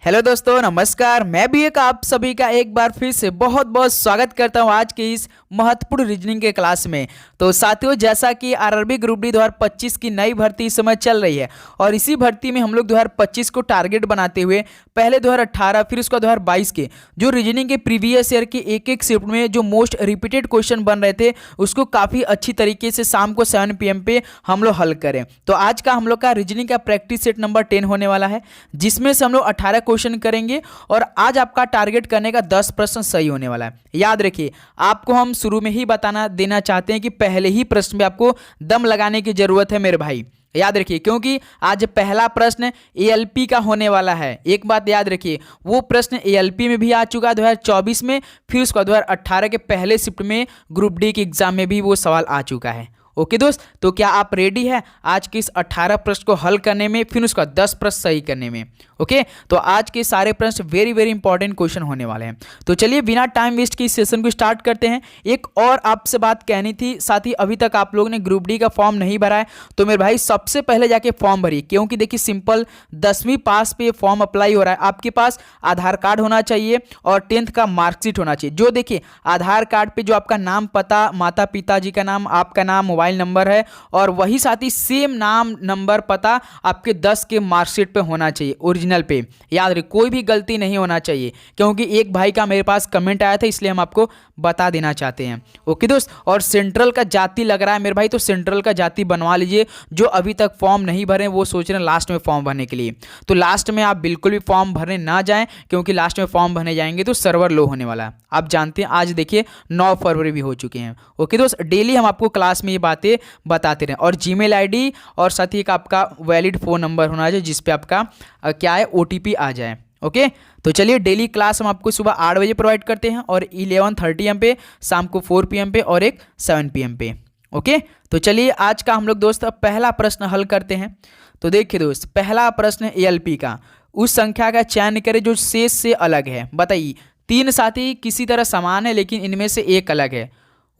Hello दोस्तों, नमस्कार। मैं भी एक आप सभी का एक बार फिर से बहुत बहुत स्वागत करता हूं आज के इस महत्वपूर्ण रीजनिंग के क्लास में। तो साथियों, जैसा कि आरआरबी ग्रुप डी 2025 की नई भर्ती इस समय चल रही है और इसी भर्ती में हम लोग 2025 को टारगेट बनाते हुए पहले 2018 फिर उसका 2022 के जो रीजनिंग के प्रीवियस ईयर के एक एक शिफ्ट में जो मोस्ट रिपीटेड क्वेश्चन बन रहे थे उसको काफ़ी अच्छी तरीके से शाम को 7 PM पे हम लोग हल करें। तो आज का हम लोग का रीजनिंग का प्रैक्टिस सेट नंबर 10 होने वाला है, जिसमें से हम लोग 18 क्वेश्चन करेंगे और आज आपका टारगेट करने का 10 प्रश्न सही होने वाला है। याद रखिए, आपको हम शुरू में ही बताना देना चाहते हैं कि पहले ही प्रश्न में आपको दम लगाने की जरूरत है मेरे भाई। याद रखिए, क्योंकि आज पहला प्रश्न एएलपी का होने वाला है। एक बात याद रखिए, वो प्रश्न एएलपी में भी आ चुका है 2024 में, फिर उसका 2018 के पहले शिफ्ट में ग्रुप डी के एग्जाम में भी वो सवाल आ चुका है। ओके दोस्त, तो क्या आप रेडी है आज के इस 18 प्रश्न को हल करने में, फिर उसका 10 प्रश्न सही करने में? ओके, तो आज के सारे प्रश्न वेरी वेरी इंपॉर्टेंट क्वेश्चन होने वाले हैं। तो चलिए बिना टाइम वेस्ट के इस सेशन को स्टार्ट करते हैं। एक और आपसे बात कहनी थी, साथ ही अभी तक आप लोगों ने ग्रुप डी का फॉर्म नहीं भरा है तो मेरे भाई सबसे पहले जाके फॉर्म भरिए, क्योंकि देखिए सिंपल 10वीं पास पे फॉर्म अप्लाई हो रहा है। आपके पास आधार कार्ड होना चाहिए और 10th का मार्कशीट होना चाहिए। जो देखिए आधार कार्ड पे जो आपका नाम, पता, माता पिताजी का नाम, आपका नाम, मोबाइल नंबर है और वही साथ ही सेम नाम, नंबर, पता आपके 10 के मार्कशीट पे होना चाहिए, ओरिजिनल पे। याद रखिए, कोई भी गलती नहीं होना चाहिए, क्योंकि एक भाई का मेरे पास कमेंट आया था, इसलिए हम आपको बता देना चाहते हैं। ओके दोस्त, और सेंट्रल का जाति लग रहा है मेरे भाई, तो सेंट्रल का जाति बनवा लीजिए। जो अभी तक फॉर्म नहीं भरे वो सोच रहे हैं लास्ट में फॉर्म भरने के लिए, तो लास्ट में आप बिल्कुल भी फॉर्म भरने ना जाएं, क्योंकि लास्ट में फॉर्म भरने जाएंगे तो सर्वर लो होने वाला है। आप जानते हैं आज देखिए 9 फरवरी भी हो चुके हैं। ओके दोस्त, डेली हम आपको क्लास में ये बातें बताते रहें। और जीमेल आईडी और साथ ही एक आपका वैलिड फ़ोन नंबर होना चाहिए जिसपे आपका क्या है ओटीपी आ जाए। ओके, तो चलिए डेली क्लास हम आपको सुबह 8 बजे प्रोवाइड करते हैं और 11:30 AM पे, शाम को 4 PM पे और एक 7 PM पे। ओके, तो चलिए आज का हम लोग दोस्त पहला प्रश्न हल करते हैं। तो देखिए दोस्त, पहला प्रश्न एएलपी का, उस संख्या का चयन करें जो शेष से अलग है। बताइए, 3 साथी किसी तरह समान है लेकिन इनमें से एक अलग है,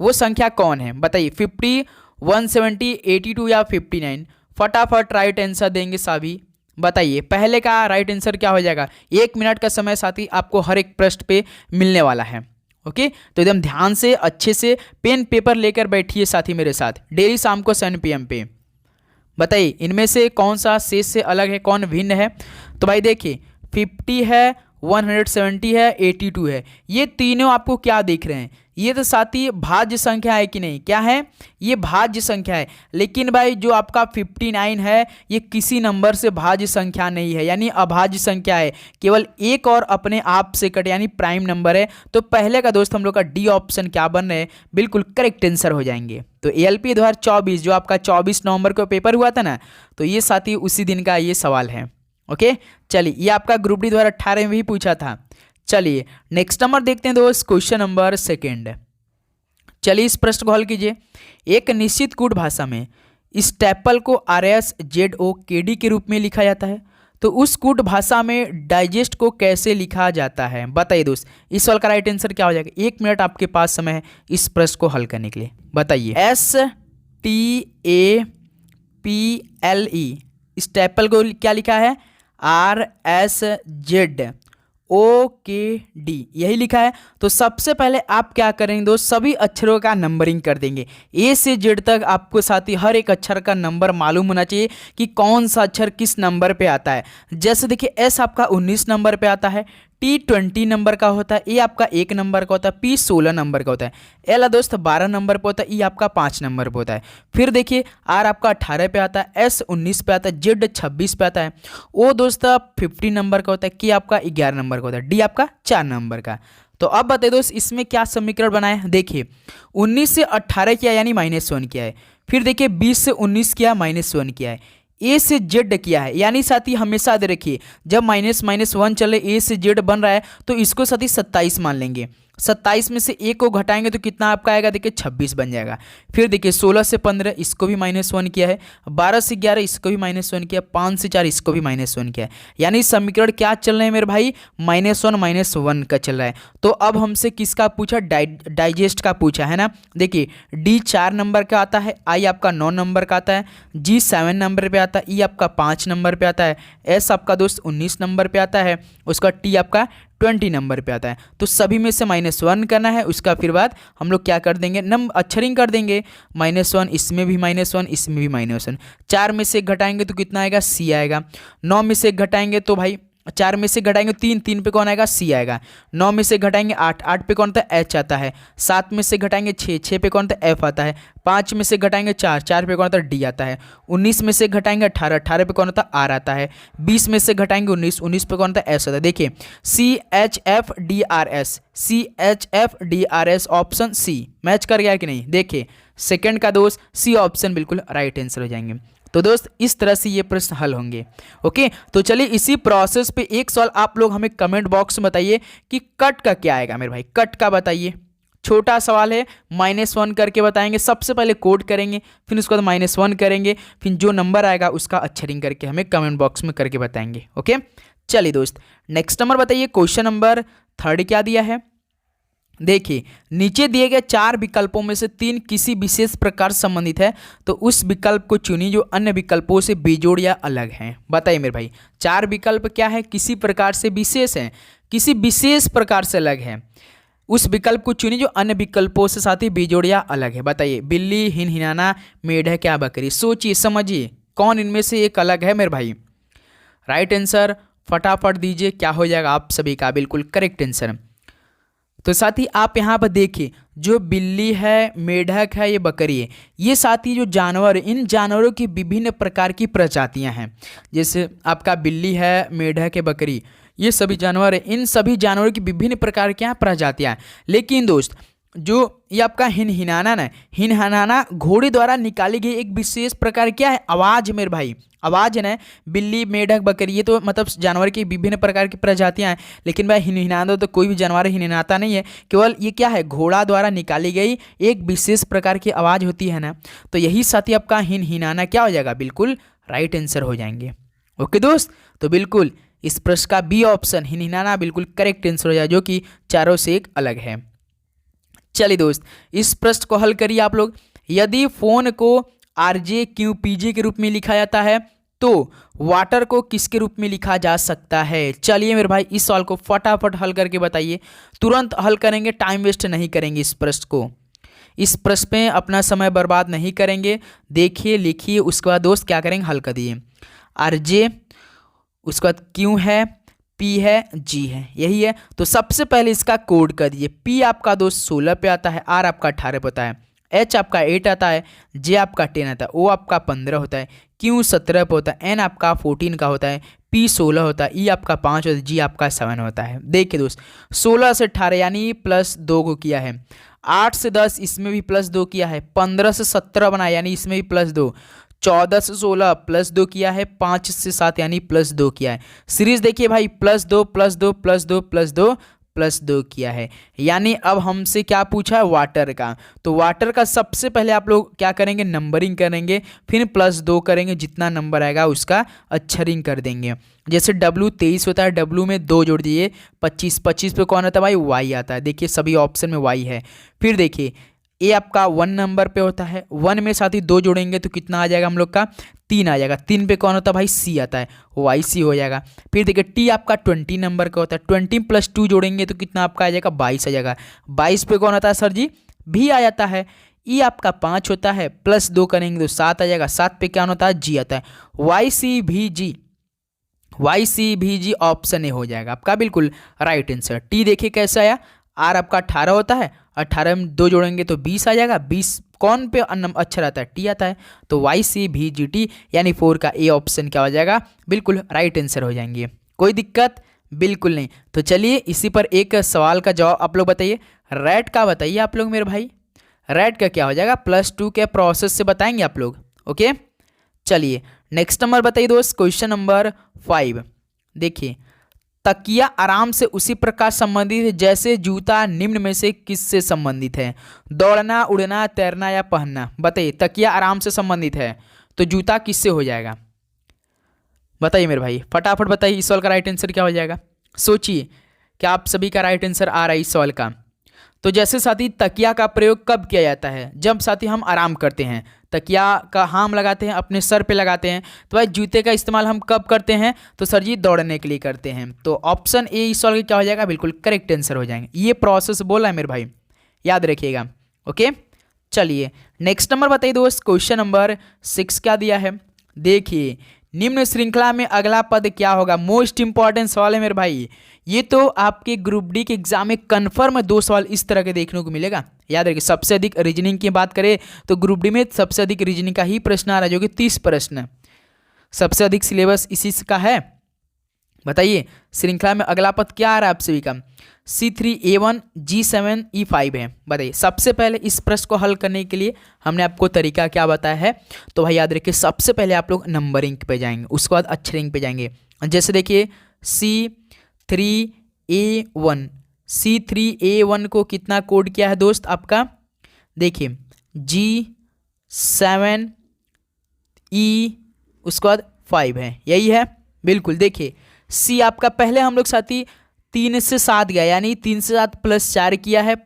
वो संख्या कौन है? बताइए, 50, 170, 82 या 59? फटाफट राइट आंसर देंगे सभी। बताइए, पहले का राइट आंसर क्या हो जाएगा? 1 मिनट का समय साथी आपको हर एक प्रश्न पे मिलने वाला है। ओके, तो एकदम ध्यान से अच्छे से पेन पेपर लेकर बैठिए साथी मेरे साथ, डेली शाम को 7 PM पे। बताइए, इनमें से कौन सा शेष से अलग है, कौन भिन्न है? तो भाई देखिए, 50 है, 170 है, 82 है, ये तीनों आपको क्या दिख रहे हैं? ये तो साथी भाज्य संख्या है कि नहीं? क्या है? ये भाज्य संख्या है। लेकिन भाई जो आपका 59 है ये किसी नंबर से भाज्य संख्या नहीं है, यानी अभाज्य संख्या है, केवल एक और अपने आप से कटे, यानी प्राइम नंबर है। तो पहले का दोस्त हम लोग का डी ऑप्शन क्या बन रहे हैं? बिल्कुल करेक्ट आंसर हो जाएंगे। तो एएलपी 2024 जो आपका 24 नवंबर को पेपर हुआ था ना, तो ये साथी उसी दिन का ये सवाल है। ओके, चलिए ये आपका ग्रुप डी 2018 में भी पूछा था। चलिए नेक्स्ट नंबर देखते हैं दोस्त, क्वेश्चन नंबर 2। चलिए इस प्रश्न को हल कीजिए। एक निश्चित कूट भाषा में स्टेपल को RSZOKD के रूप में लिखा जाता है, तो उस कूट भाषा में डाइजेस्ट को कैसे लिखा जाता है? बताइए दोस्त, इस सवाल का राइट आंसर क्या हो जाएगा? 1 मिनट आपके पास समय है इस प्रश्न को हल करने के लिए। बताइए, STAPLE स्टेपल को क्या लिखा है? RSZOKD यही लिखा है। तो सबसे पहले आप क्या करेंगे दोस्त, सभी अक्षरों का नंबरिंग कर देंगे। ए से जेड तक आपको साथ ही हर एक अक्षर का नंबर मालूम होना चाहिए कि कौन सा अक्षर किस नंबर पे आता है। जैसे देखिए, एस आपका 19 नंबर पे आता है, टी 20 नंबर का होता है, ए आपका 1 नंबर का होता है, पी 16 नंबर का होता है, एल दोस्त 12 नंबर पे होता है, ई आपका 5 नंबर पे होता है। फिर देखिए, आर आपका 18 पे आता है, एस 19 पे आता है, जेड 26 पे आता है, ओ दोस्त 50 नंबर का होता है, के आपका 11 नंबर का होता है, डी आपका 4 नंबर का। तो अब बताइए दोस्त, इसमें क्या समीकरण बनाए? देखिए, 19 से 18 किया यानी -1 किया है। फिर देखिए, 20 से 19 किया, -1 किया है। ए से जेड किया है, यानी साथी हमेशा दे रखिए जब -1 चले ए से जेड बन रहा है तो इसको साथी 27 मान लेंगे। 27 में से एक को घटाएंगे तो कितना आपका आएगा, देखिए 26 बन जाएगा। फिर देखिए 16 से 15 इसको भी -1 किया है, 12 से 11 इसको भी -1 किया, 5 से 4 इसको भी -1 किया है। यानी समीकरण क्या चल रहे हैं मेरे भाई, -1 -1 का चल रहा है। तो अब हमसे किसका पूछा, डाइजेस्ट का पूछा है ना। देखिए डी 4 नंबर का आता है, आई आपका 9 नंबर का आता है, जी 7 नंबर पे आता है, ई आपका 5 नंबर पे आता है, एस आपका दोस्त 19 नंबर पे आता है, उसका टी आपका 20 नंबर पे आता है। तो सभी में से -1 करना है, उसका फिर बाद हम लोग क्या कर देंगे, अक्षरिंग कर देंगे, -1 इसमें भी -1 इसमें भी -1। 4 में से एक घटाएंगे तो कितना आएगा, सी आएगा। 9 में से एक घटाएंगे तो भाई 4 में से घटाएंगे 3 पे कौन आएगा, सी आएगा। 9 में से घटाएंगे 8 पे कौन आता है, एच आता है। 7 में से घटाएंगे 6 पे कौन आता है, एफ आता है। 5 में से घटाएंगे 4 पे कौन आता है, डी आता है। 19 में से घटाएंगे 18 पे कौन आता है, आर आता है। 20 में से घटाएंगे 19 पे कौन आता है, एस आता है। देखिए CHFDRS ऑप्शन सी मैच कर गया कि नहीं। देखिए सेकंड का दोस्त सी ऑप्शन बिल्कुल राइट आंसर हो जाएंगे। तो दोस्त इस तरह से ये प्रश्न हल होंगे। ओके, तो चलिए इसी प्रोसेस पे एक सवाल आप लोग हमें कमेंट बॉक्स में बताइए कि कट का क्या आएगा मेरे भाई, कट का बताइए। छोटा सवाल है, -1 करके बताएंगे। सबसे पहले कोड करेंगे, फिर उसके बाद -1 करेंगे, फिर जो नंबर आएगा उसका अक्षरिंग करके हमें कमेंट बॉक्स में करके बताएंगे। ओके, चलिए दोस्त नेक्स्ट नंबर बताइए। क्वेश्चन नंबर 3 क्या दिया है, देखिए नीचे दिए गए 4 विकल्पों में से 3 किसी विशेष प्रकार संबंधित है, तो उस विकल्प को चुनिए जो अन्य विकल्पों से बेजोड़ या अलग हैं। बताइए मेरे भाई 4 विकल्प क्या है, किसी प्रकार से विशेष है, किसी विशेष प्रकार से अलग है। उस विकल्प को चुनिए जो अन्य विकल्पों से साथ ही बेजोड़ या अलग है। बताइए बिल्ली, हिनहिनाना, मेढक या बकरी। सोचिए समझिए कौन इनमें से एक अलग है मेरे भाई। राइट आंसर फटाफट दीजिए, क्या हो जाएगा आप सभी का बिल्कुल करेक्ट आंसर। तो साथ ही आप यहाँ पर देखिए जो बिल्ली है, मेढक है, ये बकरी है, ये साथ ही जो जानवर है, इन जानवरों की विभिन्न प्रकार की प्रजातियाँ हैं। जैसे आपका बिल्ली है, मेढक है, बकरी, ये सभी जानवर है, इन सभी जानवरों की विभिन्न प्रकार की प्रजातियाँ हैं। लेकिन दोस्त जो ये आपका हिनहनाना घोड़े द्वारा निकाली गई एक विशेष प्रकार क्या है, आवाज़ मेरे भाई। आवाज़ है ना, बिल्ली, मेढक, बकरी, ये तो मतलब जानवर की विभिन्न प्रकार की प्रजातियां हैं। लेकिन भाई हिनहिनाना तो कोई भी जानवर हिनहिनाता नहीं है, केवल ये क्या है, घोड़ा द्वारा निकाली गई एक विशेष प्रकार की आवाज़ होती है ना। तो यही साथी आपका हिनहिनाना क्या हो जाएगा, बिल्कुल राइट आंसर हो जाएंगे। ओके दोस्त, तो बिल्कुल इस प्रश्न का बी ऑप्शन हिनहिनाना बिल्कुल करेक्ट आंसर हो जाए, जो कि चारों से एक अलग है। चलिए दोस्त इस प्रश्न को हल करिए आप लोग। यदि फोन को RJ/Pg के रूप में लिखा जाता है तो वाटर को किसके रूप में लिखा जा सकता है। चलिए मेरे भाई इस सवाल को फटाफट हल करके बताइए, तुरंत हल करेंगे, टाइम वेस्ट नहीं करेंगे इस प्रश्न को। इस प्रश्न पे अपना समय बर्बाद नहीं करेंगे, देखिए लिखिए, उसके बाद दोस्त क्या करेंगे, हल कर दिए। RJ, उसके बाद Q है, P है, G है, यही है। तो सबसे पहले इसका कोड कर दिए। P आपका दोस्त 16 पे आता है, R आपका 18 पे आता है, H आपका 8 आता है, J आपका 10 आता है, O आपका 15 होता है, Q 17 पे होता है, N आपका 14 का होता है, P 16 होता है, E आपका 5 होता है, G आपका 7 होता है। देखिए दोस्त 16 से 18 यानी +2 को किया है, 8 से 10 इसमें भी +2 किया है, 15 से 17 बनाया यानी इसमें भी +2, 14 से 16 +2 किया है, 5 से 7 यानी +2 किया है। सीरीज देखिए भाई +2 +2 +2 +2 +2 किया है। यानी अब हमसे क्या पूछा है, वाटर का। तो वाटर का सबसे पहले आप लोग क्या करेंगे, नंबरिंग करेंगे, फिर +2 करेंगे, जितना नंबर आएगा उसका अक्षरिंग कर देंगे। जैसे W 23 होता है, W में 2 जोड़ दिए, 25, 25 पे कौन आता है भाई, Y आता है। देखिए सभी ऑप्शन में Y है। फिर देखिए ए आपका 1 नंबर पे होता है, 1 में साथ ही 2 जोड़ेंगे तो कितना आ जाएगा हम लोग का, 3 आ जाएगा। 3 पे कौन होता है भाई, C आता है, YC हो जाएगा। फिर देखिए टी आपका 20 नंबर का होता है, 20 + 2 जोड़ेंगे तो कितना आपका आ जाएगा, 22 आ जाएगा। 22 पे कौन आता है सर जी, V आ जाता है। E आपका 5 होता है, +2 करेंगे तो 7 आ जाएगा। 7 पे क्या होता है, G आता है। YCVG ऑप्शन ए हो जाएगा आपका बिल्कुल राइट आंसर। टी देखिए कैसे आया, R आपका 18 होता है, 18 में 2 जोड़ेंगे तो 20 आ जाएगा। 20 कौन पे अक्षर आता है, टी आता है। तो YCVGT यानी 4 का ए ऑप्शन क्या हो जाएगा, बिल्कुल राइट आंसर हो जाएंगे। कोई दिक्कत बिल्कुल नहीं। तो चलिए इसी पर एक सवाल का जवाब आप लोग बताइए। रेड का बताइए आप लोग मेरे भाई, रेड का क्या हो जाएगा, +2 के प्रोसेस से बताएंगे आप लोग। ओके चलिए नेक्स्ट नंबर बताइए दोस्त, क्वेश्चन नंबर 5। देखिए तकिया आराम से उसी प्रकार संबंधित है जैसे जूता निम्न में से किससे संबंधित है? दौड़ना, उड़ना, तैरना या पहनना? बताइए, तकिया आराम से संबंधित है तो जूता किससे हो जाएगा? बताइए मेरे भाई, फटाफट बताइए इस सवाल का राइट आंसर क्या हो जाएगा। सोचिए क्या आप सभी का राइट आंसर आ रहा है इस सवाल का। तो जैसे साथी तकिया का प्रयोग कब किया जाता है? जब साथी हम आराम करते हैं, तकिया का हम लगाते हैं, अपने सर पे लगाते हैं। तो भाई जूते का इस्तेमाल हम कब करते हैं? तो सर जी दौड़ने के लिए करते हैं। तो ऑप्शन ए इस सवाल का क्या हो जाएगा? बिल्कुल करेक्ट आंसर हो जाएंगे। ये प्रोसेस बोला है मेरे भाई, याद रखिएगा। ओके, चलिए नेक्स्ट नंबर बताइए दोस्त, क्वेश्चन नंबर 6 क्या दिया है? देखिए, निम्न श्रृंखला में अगला पद क्या होगा? मोस्ट इंपॉर्टेंट सवाल है मेरे भाई। ये तो आपके ग्रुप डी के एग्जाम में कन्फर्म 2 सवाल इस तरह के देखने को मिलेगा। याद रखिए, सबसे अधिक रीजनिंग की बात करें तो ग्रुप डी में सबसे अधिक रीजनिंग का ही प्रश्न आ रहा है, जो कि 30 प्रश्न। सबसे अधिक सिलेबस इसी का है। बताइए श्रृंखला में अगला पद क्या आ रहा है आप सभी का? C3A1 G7 E5 है। बताइए, सबसे पहले इस प्रश्न को हल करने के लिए हमने आपको तरीका क्या बताया है? तो भाई याद रखिए, सबसे पहले आप लोग नंबरिंग पे जाएंगे, उसके बाद अक्षरिंग पे जाएंगे। जैसे देखिए C3A1 को कितना कोड किया है दोस्त आपका? देखिए G7E उसके बाद 5 है, यही है बिल्कुल। देखिए सी आपका पहले हम लोग साथी 3 से 7 गया, यानी 3 से 7 प्लस 4 किया है,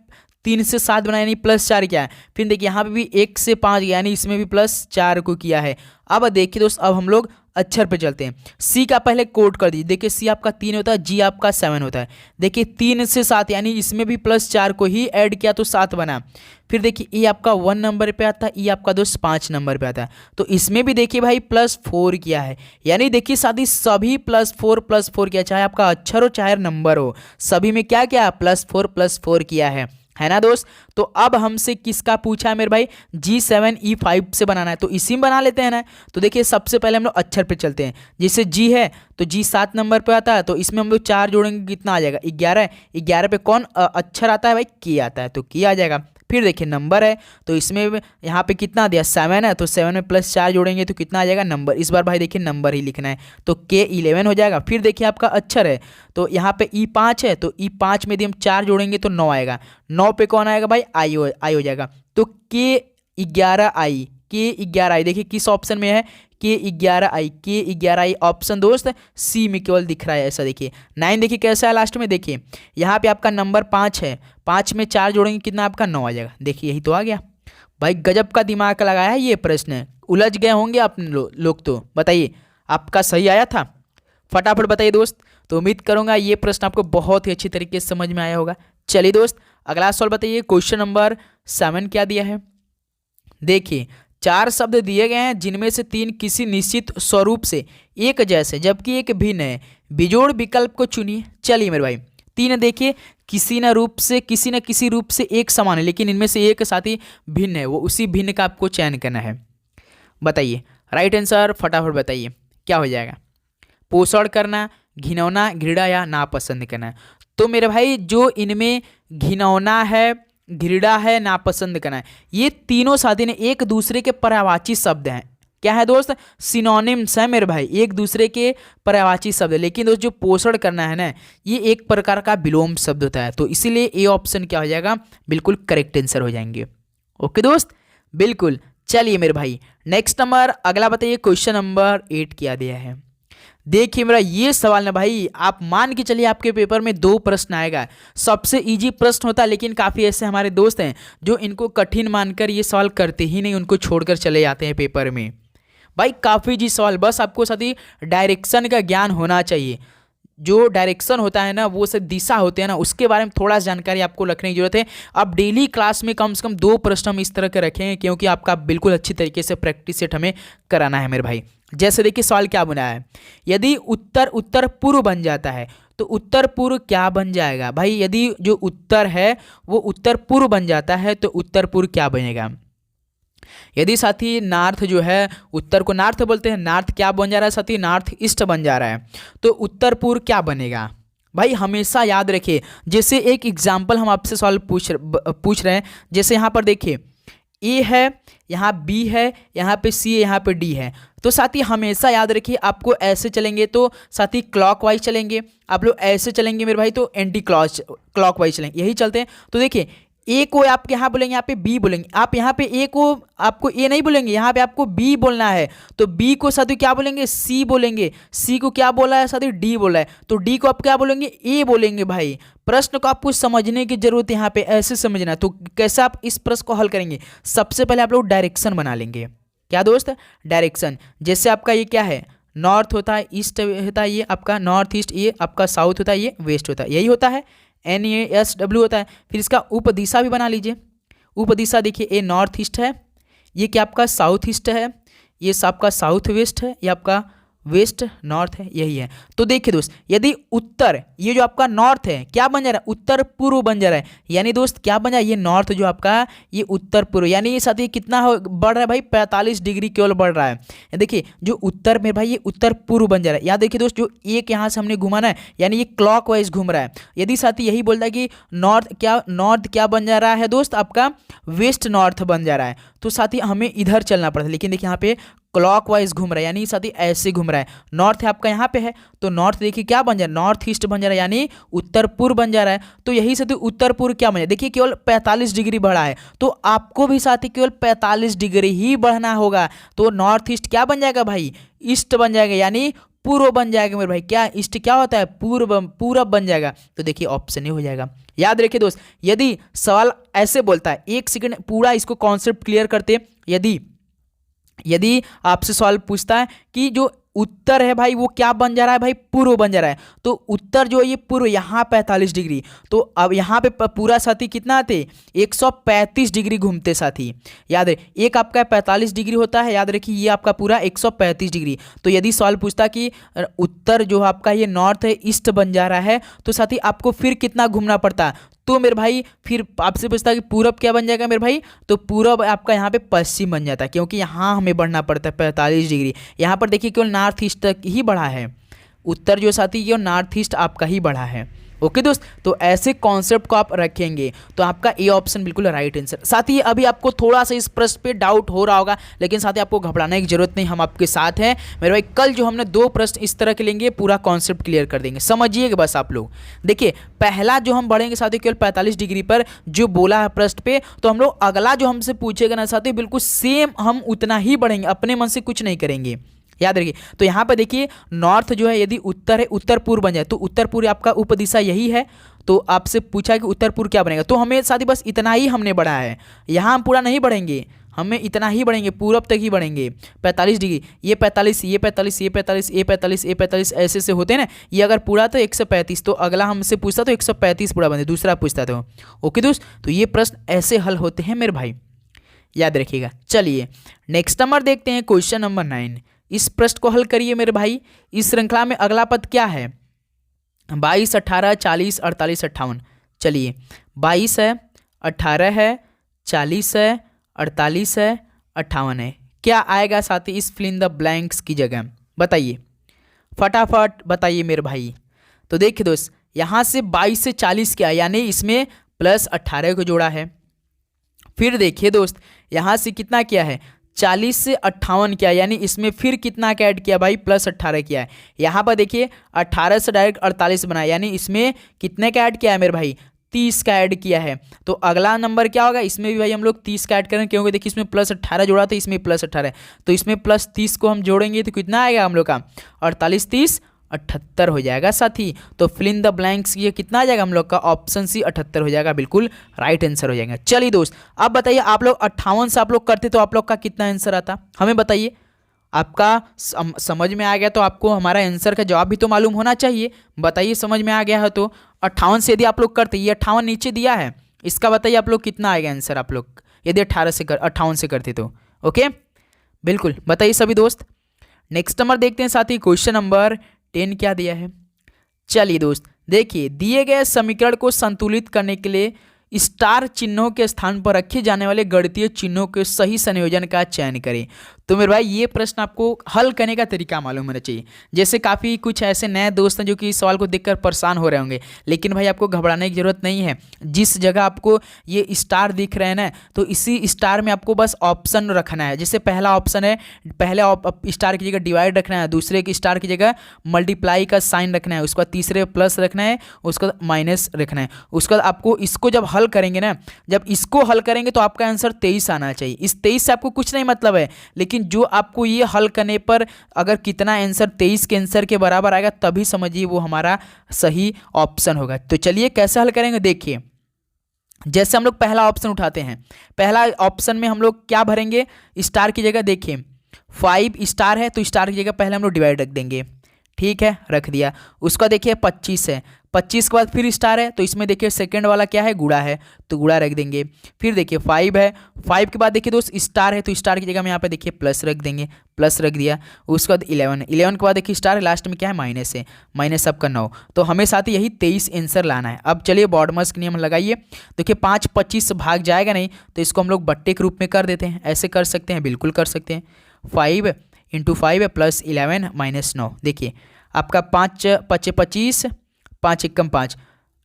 3 से 7 बनाया यानी प्लस 4 किया है। फिर देखिए यहाँ पे भी 1 से 5 गया, यानी इसमें भी प्लस 4 को किया है। अब देखिए दोस्त, अब हम लोग अक्षर पे चलते हैं। सी का पहले कोड कर दीजिए। देखिए सी आपका 3 होता है, जी आपका 7 होता है। देखिए 3 से 7 यानी इसमें भी प्लस 4 को ही ऐड किया तो 7 बना। फिर देखिए ई आपका 1 नंबर पे आता है, ई आपका दोस्त 5 नंबर पे आता है। तो इसमें भी देखिए भाई प्लस 4 किया है, यानी देखिए साथी सभी प्लस 4 किया, चाहे आपका अक्षर हो चाहे नंबर हो, सभी में क्या क्या प्लस 4 किया है ना दोस्त। तो अब हमसे किसका पूछा है मेरे भाई? G7E5 से बनाना है, तो इसी में बना लेते हैं ना। तो देखिए सबसे पहले हम लोग अक्षर पे चलते हैं। जैसे G है तो G 7 नंबर पे आता है, तो इसमें हम लोग 4 जोड़ेंगे, कितना आ जाएगा? 11। 11 पे कौन अक्षर आता है भाई? की आता है, तो की आ जाएगा। फिर देखिए नंबर है, तो इसमें यहाँ पे कितना दिया? 7 है, तो 7 में प्लस 4 जोड़ेंगे तो कितना आ जाएगा? नंबर। इस बार भाई देखिए नंबर ही लिखना है, तो K11 हो जाएगा। फिर देखिए आपका अक्षर है, तो यहाँ पे E5 है, तो E5 में यदि हम 4 जोड़ेंगे तो 9 आएगा। 9 पे कौन आएगा भाई? आई हो जाएगा। तो K11I देखिए किस ऑप्शन में है? K11I ऑप्शन दोस्त सी में केवल दिख रहा है ऐसा। देखिए 9 देखिए कैसा है लास्ट में। देखिए यहाँ पे आपका नंबर 5 है, 5 में 4 जोड़ेंगे कितना आपका? 9 आ जाएगा। देखिए यही तो आ गया भाई। गजब का दिमाग लगाया है ये प्रश्न। उलझ गए होंगे अपने लोग तो बताइए आपका सही आया था? फटाफट बताइए दोस्त। तो उम्मीद करूंगा ये प्रश्न आपको बहुत ही अच्छी तरीके से समझ में आया होगा। चलिए दोस्त अगला सवाल बताइए, क्वेश्चन नंबर 7 क्या दिया है? देखिए 4 शब्द दिए गए हैं जिनमें से 3 किसी निश्चित स्वरूप से एक जैसे जबकि एक भिन्न है। बिजोड़ विकल्प को चुनिए। चलिए मेरे भाई 3 देखिए किसी न किसी रूप से एक समान है, लेकिन इनमें से एक साथी भिन्न है, वो उसी भिन्न का आपको चयन करना है। बताइए राइट आंसर फटाफट बताइए क्या हो जाएगा? पोषण करना, घिनौना, घृणा या नापसंद करना। तो मेरे भाई जो इनमें घिनौना है, घृणा है, नापसंद करना है, ये तीनों साथी ने एक दूसरे के पर्यायवाची शब्द हैं। क्या है दोस्त? सिनोनिम्स है मेरे भाई, एक दूसरे के पर्यायवाची शब्द है। लेकिन दोस्त जो पोषण करना है ना, ये एक प्रकार का विलोम शब्द होता है, तो इसीलिए ए ऑप्शन क्या हो जाएगा? बिल्कुल करेक्ट आंसर हो जाएंगे। ओके दोस्त बिल्कुल। चलिए मेरे भाई नेक्स्ट नंबर अगला बताइए, क्वेश्चन नंबर 8 क्या दिया है? देखिए मेरा ये सवाल ना भाई, आप मान के चलिए आपके पेपर में 2 प्रश्न आएगा। सबसे इजी प्रश्न होता है, लेकिन काफ़ी ऐसे हमारे दोस्त हैं जो इनको कठिन मानकर ये सवाल करते ही नहीं, उनको छोड़कर चले जाते हैं पेपर में। भाई काफ़ी इजी सवाल, बस आपको साथ ही डायरेक्शन का ज्ञान होना चाहिए। जो डायरेक्शन होता है ना, वो सब दिशा होते हैं ना, उसके बारे में थोड़ा जानकारी आपको रखने की जरूरत है। अब डेली क्लास में कम से कम 2 प्रश्न हम इस तरह के रखेंगे, क्योंकि आपका बिल्कुल अच्छी तरीके से प्रैक्टिस सेट हमें कराना है मेरे भाई। जैसे देखिए सवाल क्या बना है? यदि उत्तर उत्तर पूर्व बन जाता है तो उत्तर पूर्व क्या बन जाएगा? भाई यदि जो उत्तर है वो उत्तर पूर्व बन जाता है तो उत्तर पूर्व क्या बनेगा? यदि साथी नॉर्थ जो है, उत्तर को नॉर्थ बोलते हैं, नॉर्थ क्या बन जा रहा है साथी? नॉर्थ ईस्ट बन जा रहा है, तो उत्तर पूर्व क्या बनेगा? भाई हमेशा याद रखिए। जैसे एक एग्जाम्पल हम आपसे सवाल पूछ रहे हैं। जैसे यहाँ पर देखिए ए है, यहाँ बी है, यहाँ पे सी है, यहाँ पे डी है। तो साथी हमेशा याद रखिए, आपको ऐसे चलेंगे तो साथी क्लॉकवाइज चलेंगे, आप लोग ऐसे चलेंगे मेरे भाई तो एंटी क्लॉकवाइज चलेंगे, यही चलते हैं। तो देखिए ए को आप यहाँ बोलेंगे, यहाँ पे बी बोलेंगे, आप यहाँ पे ए को आपको ए नहीं बोलेंगे, यहाँ पे आपको बी बोलना है। तो बी को साथी क्या बोलेंगे, सी बोलेंगे। सी को क्या बोला है साथी, डी बोला है, तो डी को आप क्या बोलेंगे, ए बोलेंगे। भाई प्रश्न को आपको समझने की जरूरत है, यहाँ पे ऐसे समझना है। तो कैसे आप इस प्रश्न को हल करेंगे, सबसे पहले आप लोग डायरेक्शन बना लेंगे। क्या दोस्त, डायरेक्शन। जैसे आपका ये क्या है, नॉर्थ होता है, ईस्ट होता है, ये आपका नॉर्थ ईस्ट, ये आपका साउथ होता है, ये वेस्ट होता है, यही होता है। NASW होता है। फिर इसका उपदिशा भी बना लीजिए। उपदिशा देखिए, ये नॉर्थ ईस्ट है, ये क्या आपका साउथ ईस्ट है, ये आपका साउथ वेस्ट है, ये आपका वेस्ट नॉर्थ है, यही है। तो देखिए दोस्त, यदि उत्तर, ये जो आपका नॉर्थ है क्या बन जा रहा है, उत्तर पूर्व बन जा रहा है। यानी दोस्त क्या बन जा रहा है, ये नॉर्थ जो आपका, ये उत्तर पूर्व, यानी ये साथ ही कितना बढ़ रहा है भाई, 45 डिग्री केवल बढ़ रहा है। देखिए जो उत्तर में भाई, ये उत्तर पूर्व बन जा रहा है। याद देखिए दोस्त, जो एक यहाँ से हमने घुमाना है, यानी ये क्लॉक वाइज घूम रहा है। यदि साथी यही बोलता है कि नॉर्थ क्या बन जा रहा है दोस्त, आपका वेस्ट नॉर्थ बन जा रहा है, तो साथी हमें इधर चलना पड़ता है। लेकिन देखिए यहाँ पे क्लॉकवाइज घूम रहा है, यानी साथी ऐसे घूम रहा है। नॉर्थ है आपका यहाँ पे है, तो नॉर्थ देखिए क्या बन जा रहा है, नॉर्थ ईस्ट बन जा रहा है, यानी उत्तर पूर्व बन जा रहा है। तो यही साथी उत्तर पूर्व क्या बन जा रहा है, देखिए केवल 45 डिग्री बढ़ा है, तो आपको भी साथी केवल 45 डिग्री ही बढ़ना होगा। तो नॉर्थ ईस्ट क्या बन जाएगा भाई, ईस्ट बन जाएगा, यानी पूर्व बन जाएगा मेरे भाई। क्या ईस्ट क्या होता है, पूरब बन जाएगा। तो देखिए ऑप्शन ही हो जाएगा। याद रखिए दोस्त, यदि सवाल ऐसे बोलता है, एक सेकंड पूरा इसको कॉन्सेप्ट क्लियर करते। यदि आपसे सवाल पूछता है कि जो उत्तर है भाई वो क्या बन जा रहा है भाई, पूर्व बन जा रहा है, तो उत्तर जो है ये पूर्व, यहाँ 45 डिग्री, तो अब यहाँ पे पूरा साथी कितना आते, 135 डिग्री घूमते साथी। याद है, एक आपका 45 डिग्री होता है, याद रखिए ये आपका पूरा 135 डिग्री। तो यदि सवाल पूछता कि उत्तर जो आपका ये नॉर्थ है, ईस्ट बन जा रहा है, तो साथी आपको फिर कितना घूमना पड़ता है, तो मेरे भाई फिर आपसे पूछता है कि पूरब क्या बन जाएगा मेरे भाई, तो पूरब आपका यहाँ पे पश्चिम बन जाता है, क्योंकि यहाँ हमें बढ़ना पड़ता है 45 डिग्री। यहाँ पर देखिए केवल नॉर्थ ईस्ट तक ही बढ़ा है, उत्तर जो साथी केवल नॉर्थ ईस्ट आपका ही बढ़ा है। ओके दोस्त, तो ऐसे कॉन्सेप्ट को आप रखेंगे तो आपका ए ऑप्शन बिल्कुल राइट आंसर। साथ ही अभी आपको थोड़ा सा इस प्रश्न पे डाउट हो रहा होगा, लेकिन साथ ही आपको घबराने की जरूरत नहीं, हम आपके साथ हैं मेरे भाई। कल जो हमने 2 प्रश्न इस तरह के लेंगे, पूरा कॉन्सेप्ट क्लियर कर देंगे, समझिएगा बस आप लोग। देखिए पहला जो हम बढ़ेंगे साथी केवल 45 डिग्री पर जो बोला है प्रश्न पे, तो हम लोग अगला जो हमसे पूछेगा ना साथी, बिल्कुल सेम हम उतना ही बढ़ेंगे, अपने मन से कुछ नहीं करेंगे। याद रखिए, तो यहाँ पर देखिए नॉर्थ जो है, यदि उत्तर है, उत्तर पूर्व बन जाए, तो उत्तर पूर्व आपका उपदिशा यही है। तो आपसे पूछा कि उत्तर पूर्व क्या बनेगा, तो हमें साथी बस इतना ही हमने बढ़ा है, यहाँ हम पूरा नहीं बढ़ेंगे, हमें इतना ही बढ़ेंगे, पूर्व तक ही बढ़ेंगे 45 डिग्री। ये 45, ये 45, ये 45, ये 45, ये 45 ऐसे से होते हैं ना। ये अगर पूरा तो 135, तो अगला हमसे पूछता तो 135 पूरा बनते, दूसरा पूछता तो। ओके दोस्त, तो ये प्रश्न ऐसे हल होते हैं मेरे भाई, याद रखिएगा। चलिए नेक्स्ट नंबर देखते हैं, क्वेश्चन नंबर 9। इस प्रश्न को हल करिए मेरे भाई। इस श्रृंखला में अगला पद क्या है, 22, 18, 40, 48, 58। चलिए 22 है, 18 है, 40 है, 48 है, 58 है। क्या आएगा साथी इस फिल इन द ब्लैंक्स की जगह, बताइए फटाफट बताइए मेरे भाई। तो देखिए दोस्त, यहाँ से 22 से 40 क्या है, यानी इसमें प्लस 18 को जोड़ा है। फिर देखिए दोस्त, यहाँ से कितना किया है, 40 से 58 किया, यानी इसमें फिर कितना का ऐड किया भाई, प्लस 18 किया है। यहाँ पर देखिए 18 से डायरेक्ट 48 बनाया, यानी इसमें कितने का ऐड किया है मेरे भाई, 30 का ऐड किया है। तो अगला नंबर क्या होगा, इसमें भी भाई हम लोग 30 का ऐड करें, क्योंकि देखिए इसमें प्लस 18 जोड़ा था, इसमें प्लस 18, तो इसमें प्लस 30 को हम जोड़ेंगे तो कितना आएगा हम लोग का, 48, 30, 78 हो जाएगा साथी। तो फिल इन द ब्लैंक्स ये कितना आ जाएगा हम लोग का, ऑप्शन सी 78 हो जाएगा, बिल्कुल राइट आंसर हो जाएगा। चलिए दोस्त, अब बताइए आप लोग 58 से आप लोग करते तो आप लोग का कितना आंसर आता, हमें बताइए। आपका समझ में आ गया तो आपको हमारा आंसर का जवाब भी तो मालूम होना चाहिए। बताइए समझ में आ गया है तो 58 से यदि आप लोग करते, ये 58 नीचे दिया है, इसका बताइए आप लोग कितना आएगा आंसर, आप लोग यदि 58 से करते तो। ओके बिल्कुल बताइए सभी दोस्त। नेक्स्ट नंबर देखते हैं साथी, क्वेश्चन नंबर 10 क्या दिया है। चलिए दोस्त देखिए, दिए गए समीकरण को संतुलित करने के लिए स्टार चिन्हों के स्थान पर रखे जाने वाले गणितीय चिन्हों के सही संयोजन का चयन करें। तो मेरे भाई ये प्रश्न आपको हल करने का तरीका मालूम होना चाहिए। जैसे काफ़ी कुछ ऐसे नए दोस्त हैं जो कि इस सवाल को देखकर परेशान हो रहे होंगे, लेकिन भाई आपको घबराने की जरूरत नहीं है। जिस जगह आपको ये स्टार दिख रहे हैं ना, तो इसी स्टार में आपको बस ऑप्शन रखना है। जैसे पहला ऑप्शन है, पहले स्टार की जगह डिवाइड रखना है, दूसरे की स्टार की जगह मल्टीप्लाई का साइन रखना है, उसके बाद तीसरे प्लस रखना है, उसके बाद माइनस रखना है। उसके बाद आपको इसको जब हल करेंगे ना, जब इसको हल करेंगे तो आपका आंसर 23 आना चाहिए। इस 23 से आपको कुछ नहीं मतलब है, लेकिन जो आपको ये हल करने पर अगर कितना आंसर 23 के आंसर के बराबर आएगा, तभी समझिए वो हमारा सही ऑप्शन होगा। तो चलिए कैसे हल करेंगे देखिए। जैसे हम लोग पहला ऑप्शन उठाते हैं, पहला ऑप्शन में हम लोग क्या भरेंगे, स्टार की जगह देखिए 5 स्टार है, तो स्टार की जगह पहले हम लोग डिवाइड रख देंगे। ठीक है, रख दिया। उसका देखिए 25 है, 25 के बाद फिर स्टार है, तो इसमें देखिए सेकंड वाला क्या है, गुणा है, तो गुणा रख देंगे। फिर देखिए 5 है, 5 के बाद देखिए दोस्त स्टार है, तो स्टार की जगह में यहाँ पे देखिए प्लस रख देंगे, प्लस रख दिया। उसके बाद 11 के बाद देखिए स्टार है, लास्ट में क्या है माइनस है, माइनस आपका 9। तो हमें साथ ही यही 23 आंसर लाना है। अब चलिए बॉडमस का नियम लगाइए। देखिए 5 25 भाग जाएगा नहीं, तो इसको हम लोग बट्टे के रूप में कर देते हैं। ऐसे कर सकते हैं, बिल्कुल कर सकते हैं। 5 × 5 है प्लस 11 माइनस 9। देखिए आपका 5 5 25, 5 एकम 5,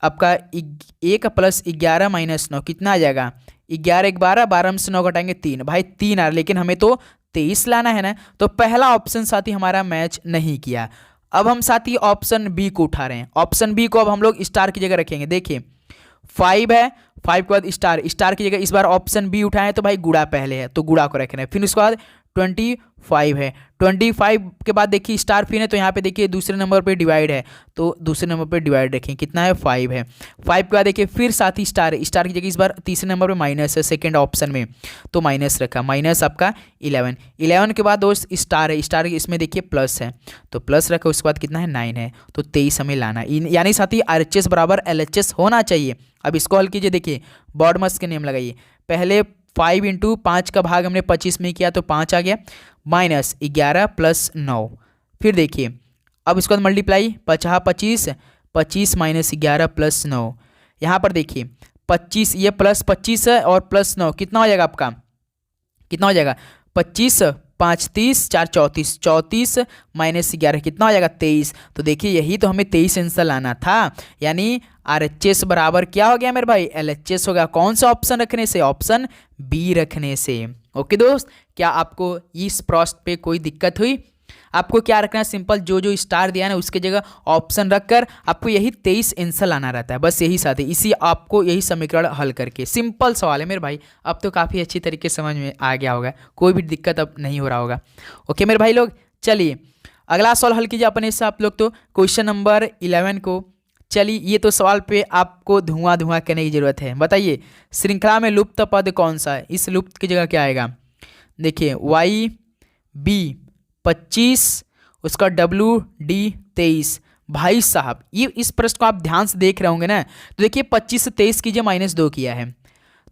आपका 1 प्लस 11 माइनस 9 कितना आ जाएगा, 11 12, 12 में से 9 घटाएंगे 3, भाई 3 आ रहा, लेकिन हमें तो 23 लाना है ना। तो पहला ऑप्शन साथी हमारा मैच नहीं किया। अब हम साथी ऑप्शन बी को उठा रहे हैं। ऑप्शन बी को अब हम लोग स्टार की जगह रखेंगे। देखिए 5 है, 5 के बाद स्टार, स्टार की जगह इस बार ऑप्शन बी उठाएं, तो भाई गुणा पहले है, तो गुणा को रखना है। फिर उसके बाद 25 है, 25 के बाद देखिए स्टार फिर है, तो यहाँ पे देखिए दूसरे नंबर पे डिवाइड है, तो दूसरे नंबर पे डिवाइड रखें, कितना है 5 है। 5 के बाद देखिए फिर साथ ही स्टार है, स्टार की जगह इस बार तीसरे नंबर पे माइनस है सेकंड ऑप्शन में, तो माइनस रखा, माइनस आपका 11 के बाद दोस्त स्टार है, स्टार इसमें देखिए प्लस है, तो प्लस रखा। उसके बाद कितना है 9 है, तो 23 हमें लाना है। यानी साथ ही RHS बराबर LHS होना चाहिए। अब इसको हल कीजिए। देखिए बॉडमस के नियम लगाइए। पहले 5 × 5 का भाग हमने 25 में किया, तो 5 आ गया, माइनस 11 प्लस 9। फिर देखिए अब इसके बाद मल्टीप्लाई, 25 25 माइनस 11 प्लस 9। यहाँ पर देखिए 25, ये प्लस 25 है और प्लस 9 कितना हो जाएगा आपका, कितना हो जाएगा 25 5 30 4 34, 34 माइनस 11 कितना हो जाएगा 23। तो देखिए यही तो हमें 23 आंसर लाना था। यानी RHS बराबर क्या हो गया मेरे भाई, LHS हो गया। कौन सा ऑप्शन रखने से, ऑप्शन बी रखने से। ओके दोस्त, क्या आपको इस प्रश्न पे कोई दिक्कत हुई? आपको क्या रखना है, सिंपल जो जो स्टार दिया है ना उसके जगह ऑप्शन रखकर आपको यही 23 आंसर लाना रहता है, बस यही साथ है। इसी आपको यही समीकरण हल करके, सिंपल सवाल है मेरे भाई। अब तो काफ़ी अच्छी तरीके से समझ में आ गया होगा, कोई भी दिक्कत अब नहीं हो रहा होगा। ओके मेरे भाई लोग, चलिए अगला सवाल हल कीजिए अपने से आप लोग। तो क्वेश्चन नंबर 11 को, चलिए ये तो सवाल पे आपको धुआं करने की जरूरत है। बताइए श्रृंखला में लुप्त पद कौन सा है, इस लुप्त की जगह क्या आएगा। देखिए YB 25, उसका WD 23। भाई साहब ये इस प्रश्न को आप ध्यान से देख रहे होंगे ना, तो देखिए 25 से 23 कीजिए, -2 किया है,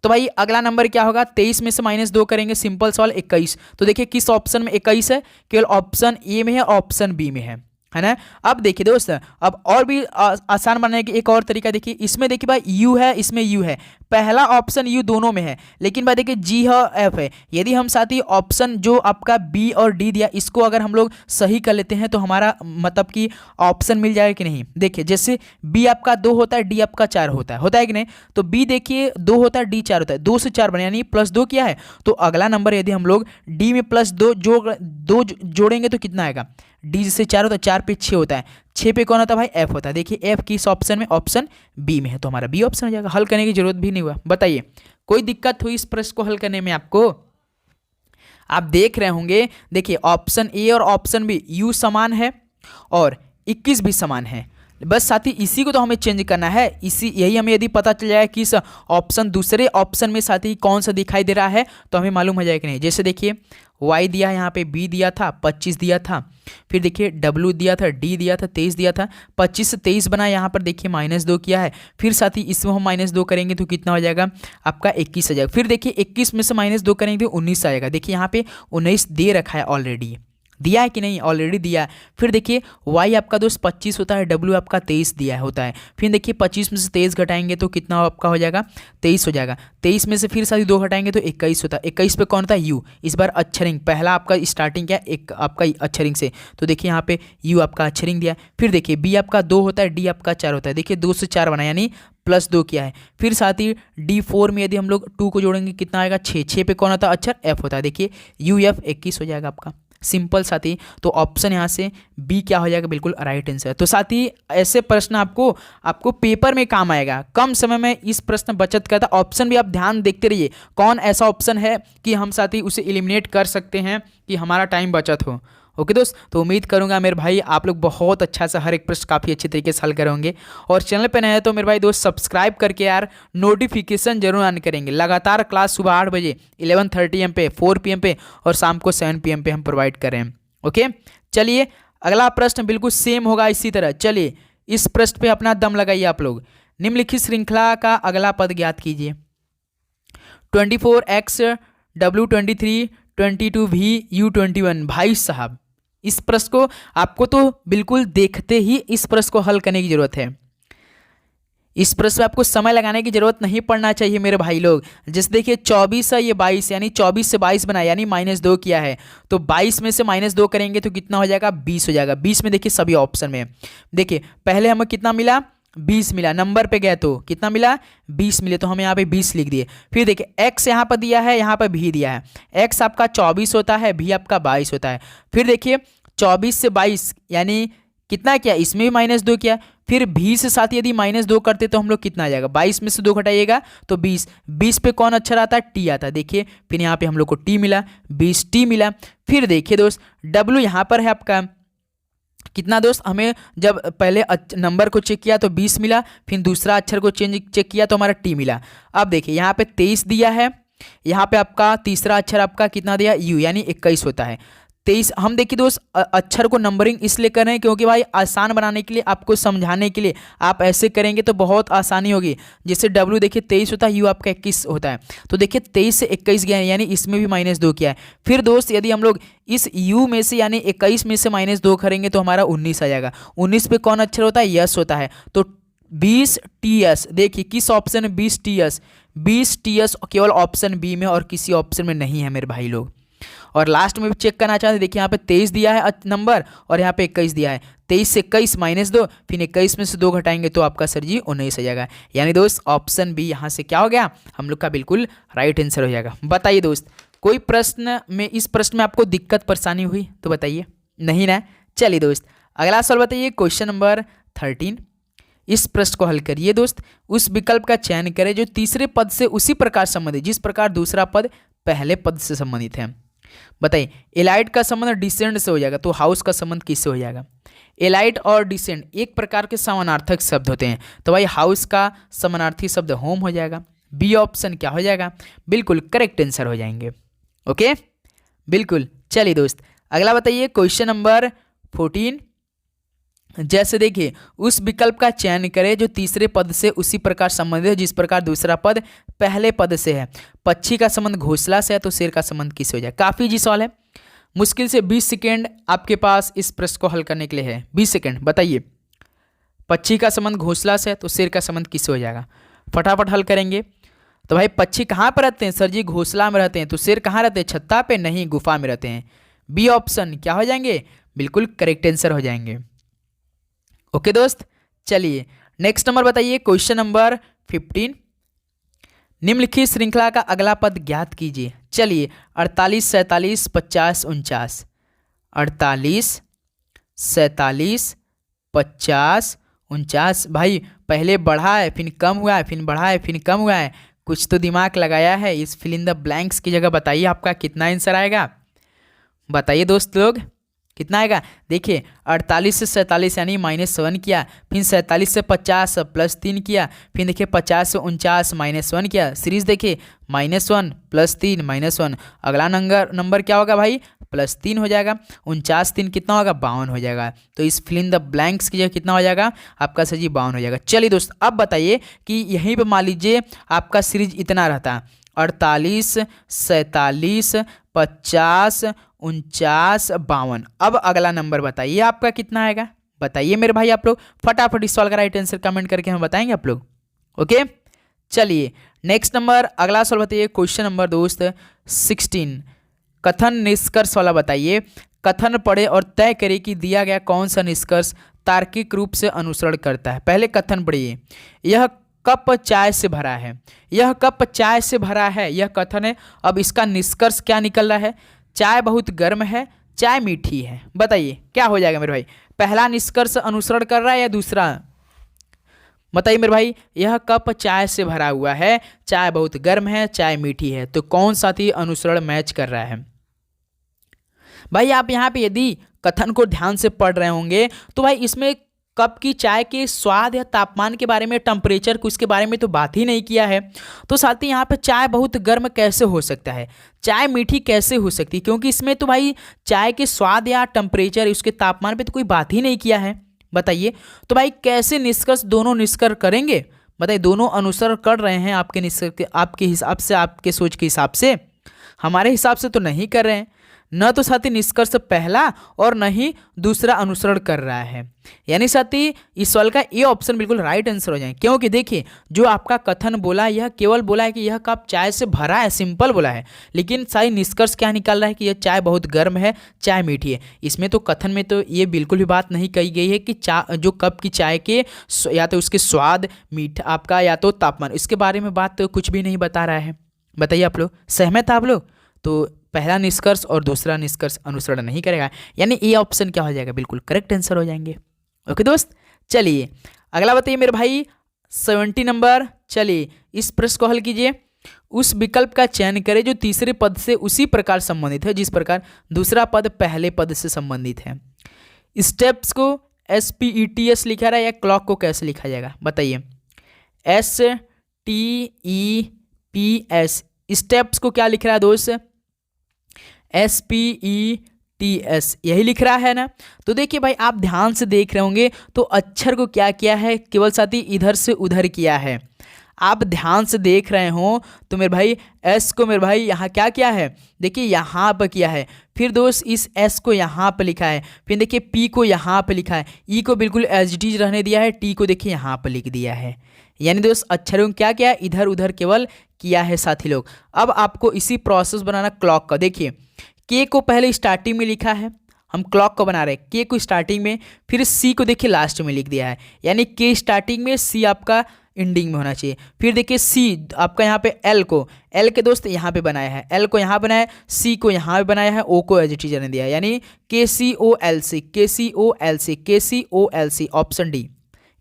तो भाई अगला नंबर क्या होगा, 23 में से -2 करेंगे, सिंपल सवाल 21। तो देखिए किस ऑप्शन में 21 है, केवल ऑप्शन ए में है, ऑप्शन बी में है ना। अब देखिए दोस्त, अब और भी आसान बनाने की एक और तरीका देखिए। इसमें देखिए भाई यू है, इसमें यू है, पहला ऑप्शन यू दोनों में है, लेकिन भाई देखिए जी है एफ है। यदि हम साथ ही ऑप्शन जो आपका बी और डी दिया, इसको अगर हम लोग सही कर लेते हैं, तो हमारा मतलब कि ऑप्शन मिल जाएगा कि नहीं। देखिए जैसे बी आपका 2 होता है, डी आपका 4 होता है कि नहीं। तो बी देखिए 2 होता है, डी 4 होता है, 2 से 4 बने, यानी +2 किया है। तो अगला नंबर यदि हम लोग डी में +2 जोड़ेंगे तो कितना आएगा, डी से 4 होता है, 4 पे 6 होता है, 6 पे कौन होता है भाई, एफ होता है। देखिए एफ किस ऑप्शन में, ऑप्शन बी में है, तो हमारा बी ऑप्शन हो जाएगा। हल करने की जरूरत भी नहीं हुआ। बताइए कोई दिक्कत हुई इस प्रश्न को हल करने में आपको? आप देख रहे होंगे, देखिए ऑप्शन ए और ऑप्शन बी यू समान है और 21 भी समान है, बस साथ ही इसी को तो हमें चेंज करना है। इसी यही हमें यदि पता चल जाए कि इस ऑप्शन दूसरे ऑप्शन में साथ ही कौन सा दिखाई दे रहा है, तो हमें मालूम हो जाएगा कि नहीं। जैसे देखिए y दिया है, यहाँ पे b दिया था, 25 दिया था, फिर देखिए w दिया था, d दिया था, 23 दिया था, 25 से 23 बना, यहाँ पर देखिए -2 किया है, फिर साथ ही इसमें हम -2 करेंगे तो कितना हो जाएगा आपका 21 आ जाएगा। फिर देखिए 21 में से -2 करेंगे तो 19 आएगा। देखिए यहाँ पे 19 दे रखा है ऑलरेडी, दिया है कि नहीं, ऑलरेडी दिया है। फिर देखिए y आपका दोस्त 25 होता है, w आपका 23 दिया होता है। फिर देखिए 25 में से 23 घटाएंगे तो कितना आपका हो जाएगा, 23 हो जाएगा। 23 में से फिर साथ ही 2 घटाएंगे तो 21 होता है। 21 पे कौन होता है, u। इस बार अक्षरिंग, पहला आपका स्टार्टिंग क्या है, एक आपका अक्षरिंग से, तो देखिए यहाँ पे u आपका अक्षरिंग दिया है। फिर देखिए b आपका 2 होता है, d आपका 4 होता है। देखिए 2 से 4 बना यानी +2 किया है। फिर साथ ही D4 में यदि हम लोग 2 को जोड़ेंगे कितना आएगा, 6। 6 पे कौन आता है, अक्षर f होता है। देखिए UF 21 हो जाएगा आपका, सिंपल साथी। तो ऑप्शन यहाँ से बी क्या हो जाएगा, बिल्कुल राइट आंसर। तो साथी ऐसे प्रश्न आपको पेपर में काम आएगा, कम समय में इस प्रश्न बचत करता। ऑप्शन भी आप ध्यान देखते रहिए, कौन ऐसा ऑप्शन है कि हम साथी उसे एलिमिनेट कर सकते हैं कि हमारा टाइम बचत हो। ओके दोस्त, तो उम्मीद करूंगा मेरे भाई आप लोग बहुत अच्छा सा हर एक प्रश्न काफ़ी अच्छे तरीके से हल करोगे। और चैनल पे नए हैं तो मेरे भाई दोस्त सब्सक्राइब करके यार नोटिफिकेशन जरूर ऑन करेंगे। लगातार क्लास सुबह 8 बजे 11:30 AM पे, 4 PM पे और शाम को 7 PM पे हम प्रोवाइड कर रहे हैं। ओके, चलिए अगला प्रश्न बिल्कुल सेम होगा इसी तरह। चलिए इस प्रश्न पे अपना दम लगाइए आप लोग। निम्नलिखित श्रृंखला का अगला पद ज्ञात कीजिए। 24x W23 22v U21। भाई साहब इस प्रश्न को आपको तो बिल्कुल देखते ही इस प्रश्न को हल करने की जरूरत है। इस प्रश्न में आपको समय लगाने की जरूरत नहीं पड़ना चाहिए मेरे भाई लोग। जैसे देखिए 24 है, ये 22 यानी 24 से 22 बना यानी -2 किया है, तो 22 में से -2 करेंगे तो कितना हो जाएगा, 20 हो जाएगा। 20 में देखिए सभी ऑप्शन में देखिए पहले हमें कितना मिला, 20 मिला। नंबर पे गए तो कितना मिला, 20 मिले, तो हम यहाँ पे 20 लिख दिए। फिर देखिए x यहाँ पर दिया है, यहाँ पर भी दिया है। x आपका 24 होता है, भी आपका 22 होता है। फिर देखिए 24 से 22 यानी कितना किया, इसमें भी -2 किया। फिर भी से साथ यदि -2 करते तो हम लोग कितना आ जाएगा, 22 में से 2 घटाइएगा तो 20। 20 पे कौन अक्षर आता है, टी आता है। देखिए फिर यहाँ पे हम लोग को टी मिला, 20t मिला। फिर देखिए दोस्त w यहाँ पर है आपका कितना दोस्त, हमें जब पहले नंबर को चेक किया तो 20 मिला, फिर दूसरा अक्षर को चेक किया तो हमारा टी मिला। अब देखिए यहाँ पे 23 दिया है, यहाँ पे आपका तीसरा अक्षर आपका कितना दिया, u यानी 21 होता है। 23 हम देखिए दोस्त अक्षर को नंबरिंग इसलिए कर रहे हैं क्योंकि भाई आसान बनाने के लिए, आपको समझाने के लिए आप ऐसे करेंगे तो बहुत आसानी होगी। जैसे w देखिए 23 होता है, u आपका 21 होता है, तो देखिए 23 से 21 गया यानी इसमें भी -2 किया है। फिर दोस्त यदि हम लोग इस u में से यानी 21 में से -2 करेंगे तो हमारा 19 आ जाएगा। 19 पे कौन अक्षर होता है, यस होता है, तो 20ts। देखिए किस ऑप्शन में 20ts, 20ts केवल ऑप्शन बी में और किसी ऑप्शन में नहीं है मेरे भाई लोग। और लास्ट में भी चेक करना चाहते हैं, देखिए यहाँ पे 23 दिया है नंबर और यहाँ पे 21 दिया है। 23 से 21 -2, फिर 21 में से 2 घटाएंगे तो आपका सर जी 19 आ जाएगा। यानी दोस्त ऑप्शन बी यहाँ से क्या हो गया, हम लोग का बिल्कुल राइट आंसर हो जाएगा। बताइए दोस्त कोई प्रश्न में, इस प्रश्न में आपको दिक्कत परेशानी हुई तो बताइए, नहीं ना। चलिए दोस्त अगला सवाल बताइए, क्वेश्चन नंबर 13। इस प्रश्न को हल करिए दोस्त। उस विकल्प का चयन करें जो तीसरे पद से उसी प्रकार संबंधित जिस प्रकार दूसरा पद पहले पद से संबंधित है। बताइए एलाइट का संबंध डिसेंड से हो जाएगा, तो हाउस का संबंध किससे हो जाएगा। एलाइट और डिसेंड एक प्रकार के समानार्थक शब्द होते हैं, तो भाई हाउस का समानार्थी शब्द होम हो जाएगा। बी ऑप्शन क्या हो जाएगा, बिल्कुल करेक्ट आंसर हो जाएंगे। ओके बिल्कुल। चलिए दोस्त अगला बताइए, क्वेश्चन नंबर 14। जैसे देखिए उस विकल्प का चयन करें जो तीसरे पद से उसी प्रकार संबंधित है जिस प्रकार दूसरा पद पहले पद से है। पक्षी का संबंध घोंसला से है, तो शेर का संबंध किससे हो जाए। काफ़ी जी सवाल है, मुश्किल से 20 सेकेंड आपके पास इस प्रश्न को हल करने के लिए है। 20 सेकेंड बताइए, पक्षी का संबंध घोंसला से है तो शेर का संबंध किससे हो जाएगा। फटाफट हल करेंगे। तो भाई पक्षी कहाँ पर रहते हैं, सर जी घोंसला में रहते हैं, तो शेर कहाँ रहते हैं, छत्ता पे, नहीं गुफा में रहते हैं। बी ऑप्शन क्या हो जाएंगे, बिल्कुल करेक्ट आंसर हो जाएंगे। ओके दोस्त चलिए नेक्स्ट नंबर बताइए, क्वेश्चन नंबर 15। निम्नलिखित श्रृंखला का अगला पद ज्ञात कीजिए। चलिए 48 47 50 49। 48 47 50 49। भाई पहले बढ़ा है फिर कम हुआ है, फिर बढ़ा है फिर कम हुआ है, कुछ तो दिमाग लगाया है। इस फिल इन द ब्लैंक्स की जगह बताइए आपका कितना आंसर आएगा। बताइए दोस्त लोग कितना आएगा। देखिए 48 से 47 यानी -1 किया, फिर 47 से 50 +3 किया, फिर देखिए 50 से 49 -1 किया। सीरीज देखिए -1 +3 -1। अगला नंबर क्या होगा भाई, +3 हो जाएगा। 49 3 कितना होगा, 52 हो जाएगा। तो इस फिल इन द ब्लैंक्स की जगह कितना हो जाएगा आपका सर जी 52 हो जाएगा। चलिए दोस्त अब बताइए कि यहीं पर मान लीजिए आपका सीरीज इतना रहता 48 47 50, 49, 52। अब अगला नंबर बताइए आपका कितना आएगा, बताइए मेरे भाई। आप लोग फटाफट इस सवाल का राइट आंसर कमेंट करके हमें बताएंगे आप लोग। ओके, चलिए नेक्स्ट नंबर अगला सवाल बताइए। क्वेश्चन नंबर दोस्त 16, कथन निष्कर्ष वाला बताइए। कथन पढ़े और तय करें कि दिया गया कौन सा निष्कर्ष तार्किक रूप से अनुसरण करता है। पहले कथन पढ़िए। यह कप चाय से भरा है, यह कप चाय से भरा है, यह कथन है। अब इसका निष्कर्ष क्या निकल रहा है? चाय बहुत गर्म है, चाय मीठी है। बताइए क्या हो जाएगा मेरे भाई? पहला निष्कर्ष अनुसरण कर रहा है या दूसरा? बताइए मेरे भाई। यह कप चाय से भरा हुआ है, चाय बहुत गर्म है, चाय मीठी है, तो कौन सा थी अनुसरण मैच कर रहा है भाई? आप यहाँ पे यदि कथन को ध्यान से पढ़ रहे होंगे तो भाई इसमें कप की चाय के स्वाद या तापमान के बारे में, टेम्परेचर को, इसके बारे में तो बात ही नहीं किया है। तो साथ ही यहाँ पे चाय बहुत गर्म कैसे हो सकता है, चाय मीठी कैसे हो सकती है, क्योंकि इसमें तो भाई चाय के स्वाद या टेम्परेचर, उसके तापमान पे तो कोई बात ही नहीं किया है। बताइए तो भाई कैसे निष्कर्ष दोनों निष्कर्ष करेंगे? बताइए दोनों अनुसरण कर रहे हैं आपके निष्कर्ष, आपके हिसाब से, आपके सोच के हिसाब से? हमारे हिसाब से तो नहीं कर रहे हैं। न तो साथी निष्कर्ष पहला और न ही दूसरा अनुसरण कर रहा है। यानी साथी इस सवाल का ये ऑप्शन बिल्कुल राइट आंसर हो जाए, क्योंकि देखिए जो आपका कथन बोला यह केवल बोला है कि यह कप चाय से भरा है, सिंपल बोला है, लेकिन सारी निष्कर्ष क्या निकाल रहा है कि यह चाय बहुत गर्म है, चाय मीठी है। इसमें तो कथन में तो ये बिल्कुल भी बात नहीं कही गई है कि जो कप की चाय के या तो उसके स्वाद, मीठा आपका, या तो तापमान, इसके बारे में बात तो कुछ भी नहीं बता रहा है। बताइए आप लोग सहमत आप लोग? तो पहला निष्कर्ष और दूसरा निष्कर्ष अनुसरण नहीं करेगा, यानी ये ऑप्शन क्या हो जाएगा? बिल्कुल करेक्ट आंसर हो जाएंगे। ओके दोस्त, चलिए अगला बताइए मेरे भाई 70 नंबर। चलिए इस प्रश्न को हल कीजिए। उस विकल्प का चयन करें जो तीसरे पद से उसी प्रकार संबंधित है जिस प्रकार दूसरा पद पहले पद से संबंधित है। स्टेप्स को SPETS लिखा रहा है या क्लॉक को कैसे लिखा जाएगा? बताइए। STEPS, स्टेप्स को क्या लिख रहा है दोस्त? SPETS यही लिख रहा है ना? तो देखिए भाई आप ध्यान से देख रहे होंगे तो अक्षर को क्या किया है, केवल साथी इधर से उधर किया है। आप ध्यान से देख रहे हो तो मेरे भाई S को मेरे भाई यहाँ क्या किया है, देखिए यहाँ पर किया है। फिर दोस्त इस S को यहाँ पर लिखा है, फिर देखिए P को यहाँ पर लिखा है, E को बिल्कुल एज इट इज रहने दिया है, T को देखिए यहाँ पर लिख दिया है। यानी दोस्त अक्षरों को क्या किया, इधर उधर केवल किया है साथी लोग। अब आपको इसी प्रोसेस बनाना क्लॉक का। देखिए K को पहले स्टार्टिंग में लिखा है, हम क्लॉक को बना रहे हैं, K को स्टार्टिंग में, फिर C को देखिए लास्ट में लिख दिया है, यानी K स्टार्टिंग में, C आपका एंडिंग में होना चाहिए। फिर देखिए C आपका यहाँ पे L को, L के दोस्त यहाँ पे बनाया है, L को यहाँ बनाया है, C को यहाँ पे बनाया है, O को एज इट इज रहने दिया है, यानी KCOLC, KCOLC, KCOLC, option D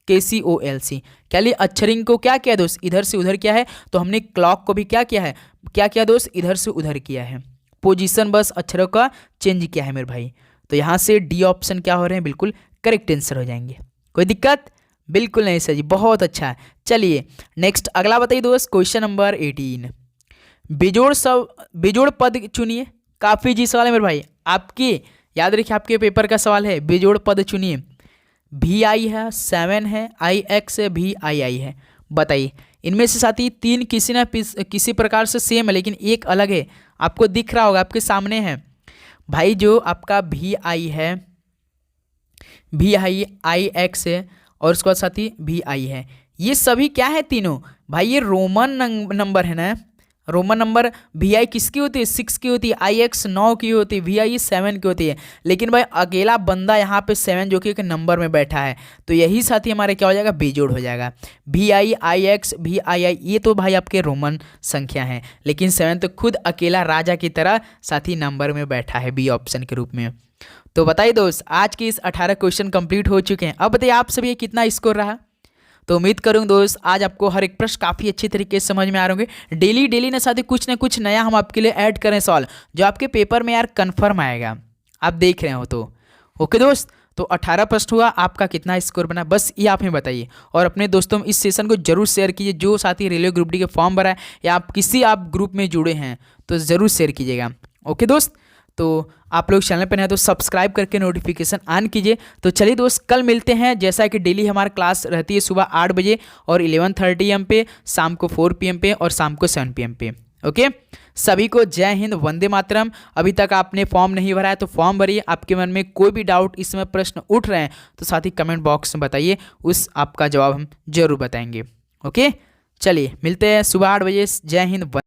KCOLC। क्या लिए अक्षरिंग को क्या किया दोस्त, इधर से उधर किया है। तो हमने क्लॉक को भी क्या किया है, क्या किया दोस्त, इधर से उधर किया है, पोजीशन बस अक्षरों का चेंज किया है मेरे भाई। तो यहाँ से डी ऑप्शन क्या हो रहे हैं, बिल्कुल करेक्ट आंसर हो जाएंगे। कोई दिक्कत? बिल्कुल नहीं सर जी, बहुत अच्छा है। चलिए नेक्स्ट अगला बताइए दोस्त, क्वेश्चन नंबर 18। बेजोड़ पद चुनिए। काफ़ी जी सवाल है मेरे भाई, आपके याद रखिए आपके पेपर का सवाल है। बेजोड़ पद चुनिए। VI है, 7 है, IX है, VII है। बताइए इनमें से साथी तीन किसी न किसी प्रकार से सेम है, लेकिन एक अलग है। आपको दिख रहा होगा, आपके सामने है भाई। जो आपका VI है, VI, IX है, और उसके बाद साथी VI है। ये सभी क्या है तीनों भाई, ये रोमन नंबर है ना। रोमन नंबर VI किसकी होती है, 6 की होती है, IX 9 की होती है, VI 7 की होती है। लेकिन भाई अकेला बंदा यहाँ पे 7 जो कि एक नंबर में बैठा है, तो यही साथी हमारे क्या हो जाएगा, बेजोड़ हो जाएगा। VI, IX, VII ये तो भाई आपके रोमन संख्या हैं, लेकिन 7 तो खुद अकेला राजा की तरह साथी नंबर में बैठा है, बी ऑप्शन के रूप में। तो बताइए दोस्त आज के इस 18 क्वेश्चन कंप्लीट हो चुके हैं। अब बताइए आप सभी कितना स्कोर रहा। तो उम्मीद करूँगा दोस्त आज आपको हर एक प्रश्न काफ़ी अच्छी तरीके से समझ में आ रहे होंगे। डेली ना साथ ही कुछ ना कुछ नया हम आपके लिए ऐड करें सवाल, जो आपके पेपर में यार कन्फर्म आएगा, आप देख रहे हो तो। ओके दोस्त, तो 18 प्रश्न हुआ, आपका कितना स्कोर बना बस ये आप हमें बताइए। और अपने दोस्तों में इस सेशन को जरूर शेयर कीजिए, जो साथी रेलवे ग्रुप डी के फॉर्म भरा है या आप किसी आप ग्रुप में जुड़े हैं तो ज़रूर शेयर कीजिएगा। ओके दोस्त, तो आप लोग चैनल पर हैं तो सब्सक्राइब करके नोटिफिकेशन ऑन कीजिए। तो चलिए दोस्त कल मिलते हैं। जैसा कि डेली हमारी क्लास रहती है सुबह 8 बजे और 11:30 AM पे, शाम को 4 PM पे और शाम को 7 PM पे। ओके, सभी को जय हिंद, वंदे मातरम। अभी तक आपने फॉर्म नहीं भरा है तो फॉर्म भरिए। आपके मन में कोई भी डाउट इस समय प्रश्न उठ रहे हैं तो साथ ही कमेंट बॉक्स में बताइए, उस आपका जवाब हम जरूर बताएंगे। ओके, चलिए मिलते हैं सुबह 8 बजे। जय हिंद।